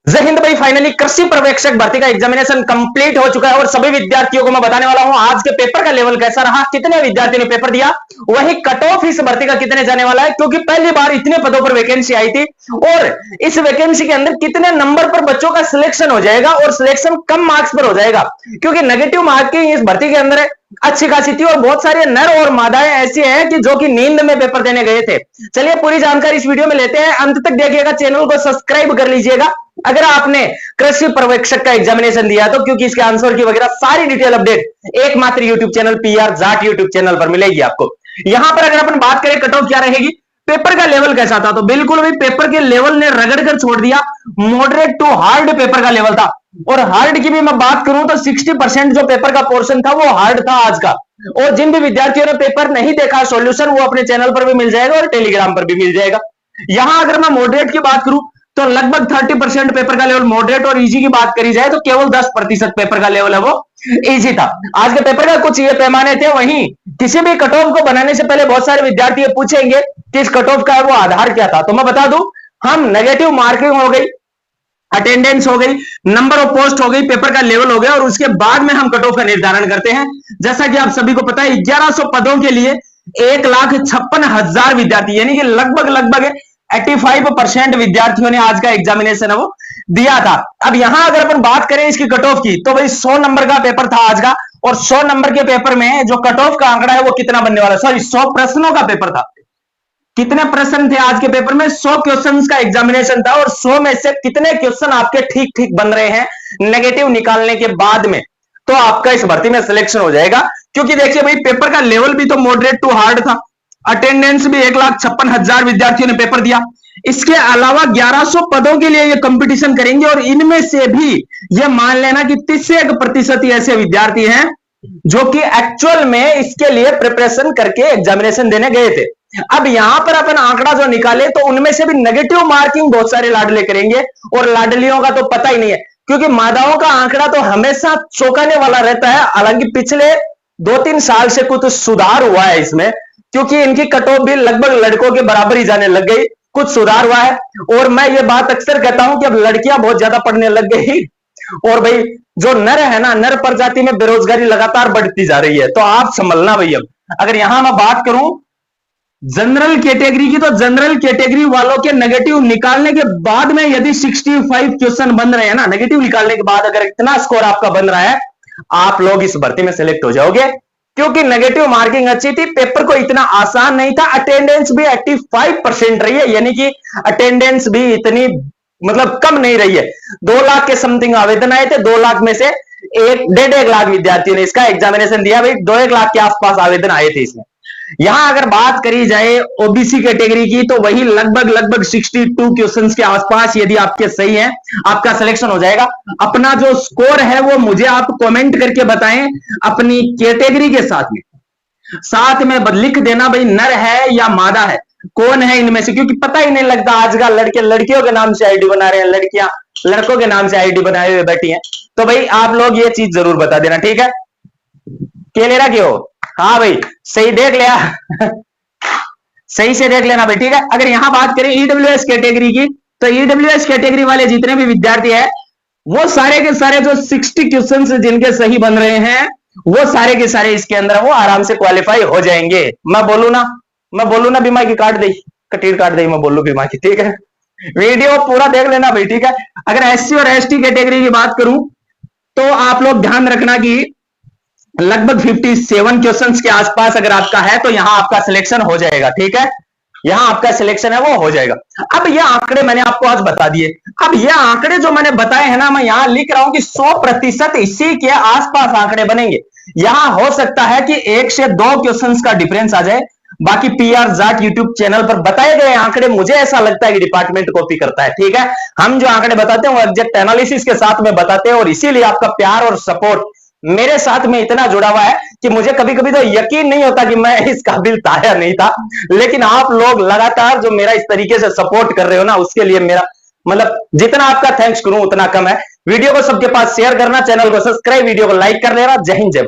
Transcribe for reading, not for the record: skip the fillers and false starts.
जय हिंद भाई। फाइनली कृषि पर्यवेक्षक भर्ती का एग्जामिनेशन कंप्लीट हो चुका है और सभी विद्यार्थियों को मैं बताने वाला हूं आज के पेपर का लेवल कैसा रहा, कितने विद्यार्थियों ने पेपर दिया, वही कट ऑफ इस भर्ती का कितने जाने वाला है, क्योंकि पहली बार इतने पदों पर वैकेंसी आई थी और इस वैकेंसी के अंदर कितने नंबर पर बच्चों का सिलेक्शन हो जाएगा और सिलेक्शन कम मार्क्स पर हो जाएगा, क्योंकि नेगेटिव मार्किंग इस भर्ती के अंदर अच्छी खासी थी और बहुत सारे नर और मादाएं ऐसी हैं कि जो कि नींद में पेपर देने गए थे। चलिए पूरी जानकारी इस वीडियो में लेते हैं, अंत तक देखिएगा, चैनल को सब्सक्राइब कर लीजिएगा अगर आपने कृषि पर्यवेक्षक का एग्जामिनेशन दिया तो, क्योंकि इसके आंसर की वगैरह सारी डिटेल अपडेट एकमात्र YouTube channel PR Jat YouTube channel पर मिलेगी आपको। यहां पर अगर अपन बात करें कट ऑफ क्या रहेगी, पेपर का लेवल कैसा था, तो बिल्कुल भी पेपर के लेवल ने रगड़ कर छोड़ दिया। मॉडरेट टू हार्ड पेपर का लेवल था और हार्ड की भी मैं बात करूं तो 60% जो पेपर का पोर्शन था वो हार्ड था आज का। और जिन भी विद्यार्थियों ने पेपर नहीं देखा सॉल्यूशन वो अपने चैनल पर भी मिल जाएगा और टेलीग्राम पर भी मिल जाएगा। यहां अगर मैं मॉडरेट की बात करूं तो लगभग 30% पेपर का लेवल मॉडरेट और इजी की बात करी जाए तो केवल 10% पेपर का लेवल है वो इजी था। आज के पेपर का कुछ ये पैमाने थे। वहीं किसी भी कट ऑफ को बनाने से पहले बहुत सारे विद्यार्थी पूछेंगे कि इस कट ऑफ का वो आधार क्या था, तो मैं बता दूं, हम नेगेटिव मार्किंग हो गई, अटेंडेंस हो गई, नंबर ऑफ पोस्ट हो गई, पेपर का लेवल हो गया और उसके बाद में हम कट ऑफ का निर्धारण करते हैं। जैसा कि आप सभी को पता है 1100 पदों के लिए 1,56,000 विद्यार्थी यानी कि लगभग 85% विद्यार्थियों ने आज का एग्जामिनेशन है वो दिया था। अब यहां अगर अपन बात करें इसकी कट ऑफ की तो भाई 100 नंबर का पेपर था आज का और 100 नंबर के पेपर में जो कट ऑफ का आंकड़ा है वो कितना बनने वाला, सॉरी 100 प्रश्नों का पेपर था। कितने प्रश्न थे आज के पेपर में, 100 क्वेश्चंस का एग्जामिनेशन था और 100 में से कितने क्वेश्चन आपके ठीक ठीक बन रहे हैं नेगेटिव निकालने के बाद में, तो आपका इस भर्ती में सिलेक्शन हो जाएगा। क्योंकि देखिए भाई पेपर का लेवल भी तो मॉडरेट टू हार्ड था, अटेंडेंस भी 1,56,000 विद्यार्थियों ने पेपर दिया। इसके अलावा 1100 पदों के लिए ये कंपटीशन करेंगे और इनमें से भी ये मान लेना कि 30% ही ऐसे विद्यार्थी हैं जो कि एक्चुअल में इसके लिए प्रिपरेशन करके एग्जामिनेशन देने गए थे। अब यहां पर अपन आंकड़ा जो निकाले तो उनमें से भी नेगेटिव मार्किंग बहुत सारे लाडले करेंगे और लाडलियों का तो पता ही नहीं है, क्योंकि मादाओं का आंकड़ा तो हमेशा चौंकाने वाला रहता है। हालांकि पिछले 2-3 साल से कुछ सुधार हुआ है इसमें, क्योंकि इनकी कट ऑफ भी लगभग लड़कों के बराबर ही जाने लग गई, कुछ सुधार हुआ है। और मैं ये बात अक्सर कहता हूं कि अब लड़कियां बहुत ज्यादा पढ़ने लग गई और भाई जो नर है ना, नर प्रजाति में बेरोजगारी लगातार बढ़ती जा रही है, तो आप संभलना भाई। अब अगर यहां मैं बात करूं जनरल कैटेगरी की, तो जनरल कैटेगरी वालों के नेगेटिव निकालने के बाद में यदि 65 क्वेश्चन बन रहे हैं ना, नेगेटिव निकालने के बाद अगर इतना स्कोर आपका बन रहा है, आप लोग इस भर्ती में सिलेक्ट हो जाओगे, क्योंकि नेगेटिव मार्किंग अच्छी थी, पेपर को इतना आसान नहीं था। अटेंडेंस भी 85% रही है, यानी कि अटेंडेंस भी इतनी मतलब कम नहीं रही है। 2 लाख के समथिंग आवेदन आए थे, 2 लाख में से 1.5 लाख विद्यार्थियों ने इसका एग्जामिनेशन दिया। भाई 2-1 लाख के आसपास आवेदन आए थे इसमें। यहां अगर बात करी जाए ओबीसी कैटेगरी की तो वही लगभग 62 क्वेश्चंस के आसपास यदि आपके सही है आपका सिलेक्शन हो जाएगा। अपना जो स्कोर है वो मुझे आप कमेंट करके बताएं अपनी कैटेगरी के साथ में लिख देना भाई नर है या मादा है, कौन है इनमें से, क्योंकि पता ही नहीं लगता। आजकल लड़के लड़कियों के नाम से आईडी बना रहे हैं, लड़कियां लड़कों के नाम से आईडी बनाए हुए बैठी हैं। तो भाई आप लोग ये चीज जरूर बता देना, ठीक है। क्या ले रहा क्यों, हाँ भाई सही देख लिया सही से देख लेना भाई, ठीक है। अगर यहां बात करें ईडब्ल्यूएस कैटेगरी की, तो ईडब्ल्यूएस कैटेगरी वाले जितने भी विद्यार्थी हैं वो सारे के सारे जो 60 क्वेश्चन जिनके सही बन रहे हैं वो सारे के सारे इसके अंदर वो आराम से क्वालिफाई हो जाएंगे। मैं बोलू ना बीमा की काट दी, कटीर काट दी, मैं बोलू बीमा की, ठीक है। वीडियो पूरा देख लेना भाई, ठीक है। अगर एससी और एसटी कैटेगरी की बात करूं तो आप लोग ध्यान रखना कि लगभग 57 क्वेश्चंस के आसपास अगर आपका है तो यहां आपका सिलेक्शन हो जाएगा, ठीक है। यहां आपका सिलेक्शन है वो हो जाएगा। अब ये आंकड़े मैंने आपको आज बता दिए। अब ये आंकड़े जो मैंने बताए हैं ना, मैं यहां लिख रहा हूं कि 100% इसी के आसपास आंकड़े बनेंगे। यहां हो सकता है कि 1 से 2 क्वेश्चंस का डिफरेंस आ जाए, बाकी पीआर जाट यूट्यूब चैनल पर बताए गए आंकड़े मुझे ऐसा लगता है कि डिपार्टमेंट कॉपी करता है, ठीक है। हम जो आंकड़े बताते हैं वो एग्जैक्ट एनालिसिस के साथ में बताते हैं और इसीलिए आपका प्यार और सपोर्ट मेरे साथ में इतना जुड़ा हुआ है कि मुझे कभी कभी तो यकीन नहीं होता कि मैं इस काबिल था या नहीं था। लेकिन आप लोग लगातार जो मेरा इस तरीके से सपोर्ट कर रहे हो ना, उसके लिए मेरा मतलब जितना आपका थैंक्स करूं उतना कम है। वीडियो को सबके पास शेयर करना, चैनल को सब्सक्राइब, वीडियो को लाइक कर लेना। जय हिंद जय भारत।